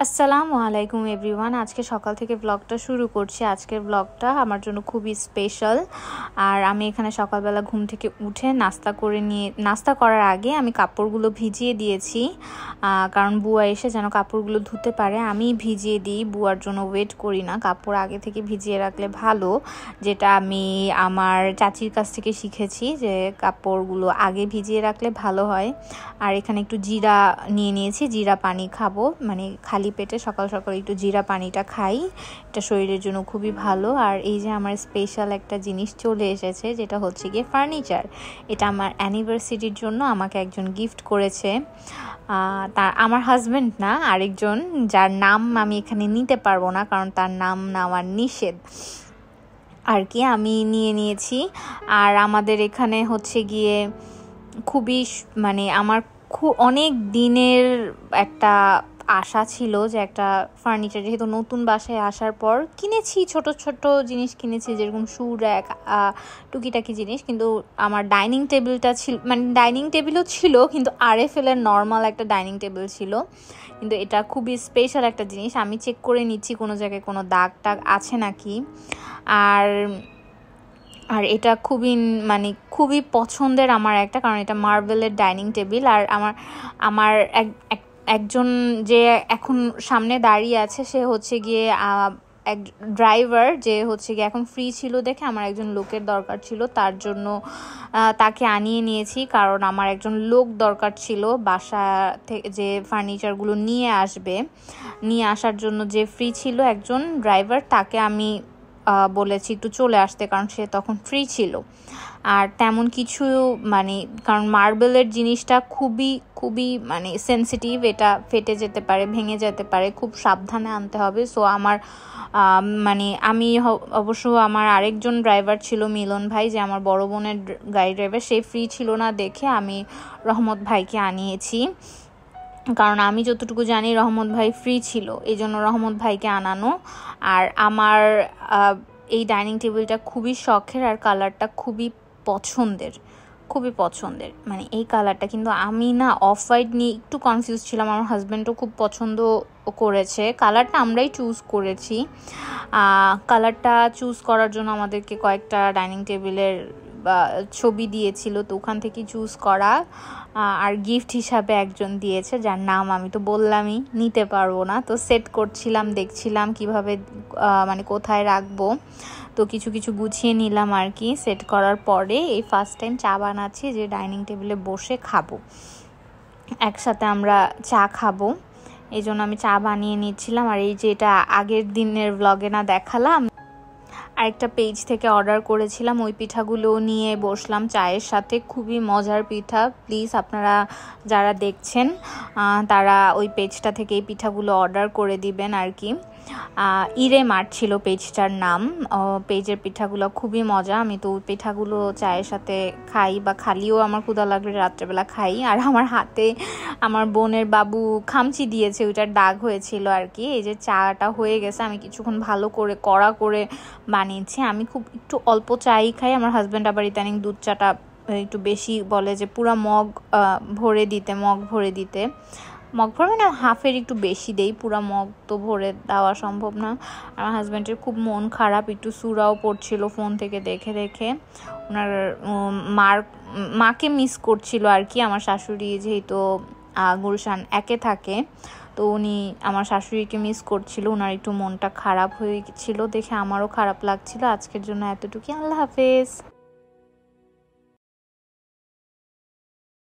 আসসালামু আলাইকুম এভরিওয়ান। আজকে সকাল থেকে ব্লগটা শুরু করছি। আজকের ব্লগটা আমার জন্য খুবই স্পেশাল। আর আমি এখানে সকালবেলা ঘুম থেকে উঠে নাস্তা করার আগে আমি কাপড়গুলো ভিজিয়ে দিয়েছি, কারণ বুয়া এসে যেন কাপড়গুলো ধুতে পারে। আমি ভিজিয়ে দিই, বুয়ার জন্য ওয়েট করি না। কাপড় আগে থেকে ভিজিয়ে রাখলে ভালো, যেটা আমি আমার চাচির কাছ থেকে শিখেছি যে কাপড়গুলো আগে ভিজিয়ে রাখলে ভালো হয়। আর এখানে একটু জিরা নিয়ে নিয়েছি, জিরা পানি খাবো, মানে খালি পেটে সকাল সকাল একটু জিরা পানিটা খাই, এটা শরীরের জন্য খুবই ভালো। আর এই যে আমার স্পেশাল একটা জিনিস চলে এসেছে, যেটা হচ্ছে গিয়ে ফার্নিচার। এটা আমার অ্যানিভার্সারির জন্য আমাকে একজন গিফট করেছে। আমার হাজব্যান্ড না, আরেকজন, যার নাম আমি এখানে নিতে পারবো না কারণ তার নাম নেওয়া নিষেধ আর কি। আমি নিয়ে নিয়েছি। আর আমাদের এখানে হচ্ছে গিয়ে খুবই মানে আমার অনেক দিনের একটা আশা ছিল যে একটা ফার্নিচার, যেহেতু নতুন বাসায় আসার পর কিনেছি, ছোট ছোট জিনিস কিনেছি, যেরকম শু র্যাক, টুকিটাকি জিনিস, কিন্তু আমার ডাইনিং টেবিলটা ছিল, মানে ডাইনিং টেবিলও ছিল কিন্তু RFL এর নর্মাল একটা ডাইনিং টেবিল ছিল। কিন্তু এটা খুবই স্পেশাল একটা জিনিস। আমি চেক করে নিচ্ছি কোনো জায়গায় কোনো দাগ টাগ আছে নাকি। আর আর এটা খুবই পছন্দের আমার একটা, কারণ এটা মার্বেলের ডাইনিং টেবিল। আর আমার একজন যে এখন সামনে দাঁড়িয়ে আছে, সে হচ্ছে গিয়ে এক ড্রাইভার, যে হচ্ছে গিয়ে এখন ফ্রি ছিল দেখে আমার একজন লোকের দরকার ছিল, তার জন্য তাকে আনিয়ে নিয়েছি। কারণ আমার একজন লোক দরকার ছিল বাসা থেকে, যে ফার্নিচারগুলো নিয়ে আসার জন্য যে ফ্রি ছিল একজন ড্রাইভার, তাকে আমি বলেছি একটু চলে আসতে, কারণ সে তখন ফ্রি ছিল। আর তেমন কিছু কারণ মার্বেলের জিনিসটা খুবই মানে সেনসিটিভ, এটা ফেটে যেতে পারে, ভেঙে যেতে পারে, খুব সাবধানে আনতে হবে। সো আমি অবশ্য আমার আরেকজন ড্রাইভার ছিল মিলন ভাই, যে আমার বড় বোনের গাড়ি ড্রাইভার, সে ফ্রি ছিল না দেখে আমি রহমত ভাইকে আনিয়েছি। কারণ আমি যতটুকু জানি রহমত ভাই ফ্রি ছিল, এই জন্য রহমত ভাইকে আনানো। আর আমার এই ডাইনিং টেবিলটা খুবই শখের, আর কালারটা খুবই পছন্দের, মানে এই কালারটা। কিন্তু আমি না অফ হোয়াইট নিয়ে একটু কনফিউজ ছিলাম, আমার হাজব্যান্ডও খুব পছন্দ করেছে। কালারটা আমরাই চুজ করেছি। কালারটা চুজ করার জন্য আমাদেরকে কয়েকটা ডাইনিং টেবিলের ছবি দিয়েছিল, তো ওখান থেকে চুজ করা। আর গিফট হিসাবে একজন দিয়েছে, যার নাম আমি তো বললামই নিতে পারবো না। তো সেট করছিলাম, দেখছিলাম কিভাবে মানে কোথায় রাখবো, তো কিছু গুছিয়ে নিলাম আর কি। সেট করার পরে এই ফার্স্ট টাইম চা বানাচ্ছি, যে ডাইনিং টেবিলে বসে খাবো, একসাথে আমরা চা খাবো, এই জন্য আমি চা বানিয়ে নিচ্ছিলাম। আর এই যে এটা আগের দিনের ব্লগে না দেখালাম, আরেকটা পেজ থেকে অর্ডার করেছিলাম, ওই পিঠাগুলো নিয়ে বসলাম চায়ের সাথে। খুবই মজার পিঠা। প্লিজ আপনারা যারা দেখছেন তারা ওই পেজটা থেকে এই পিঠাগুলো অর্ডার করে দিবেন আর কি। ইরে মার্ট ছিল পেজটার নাম। পেজের পিঠাগুলো খুবই মজা। আমি তো ওই পিঠাগুলো চায়ের সাথে খাই, বা খালিও আমার ক্ষুধা লাগলে রাত্রেবেলা খাই। আর আমার হাতে আমার বোনের বাবু খামচি দিয়েছে, ওইটার দাগ হয়েছিল আর কি। এই যে চাটা হয়ে গেছে, আমি কিছুক্ষণ ভালো করে কড়া করে বানিয়েছি। আমি একটু অল্প চাই খাই, আমার হাজব্যান্ড আবার ইদানিং দুধ চাটা একটু বেশি বলে, যে পুরা মগ ভরে দিতে মগ ভরবে না, হাফের একটু বেশি দেই, পুরা মগ তো ভরে দেওয়া সম্ভব না। আমার হাজব্যান্ডের খুব মন খারাপ, একটু সুরাও পড়ছিল ফোন থেকে দেখে ওনার মাকে মিস করছিল আর কি। আমার শাশুড়ি যেহেতু গুলশান একে থাকে, তো উনি আমার শাশুড়িকে মিস করছিল, ওনার একটু মনটা খারাপ হয়ে ছিল দেখে আমারও খারাপ লাগছিল। আজকের জন্য এতটুকুই, আল্লাহ হাফেজ।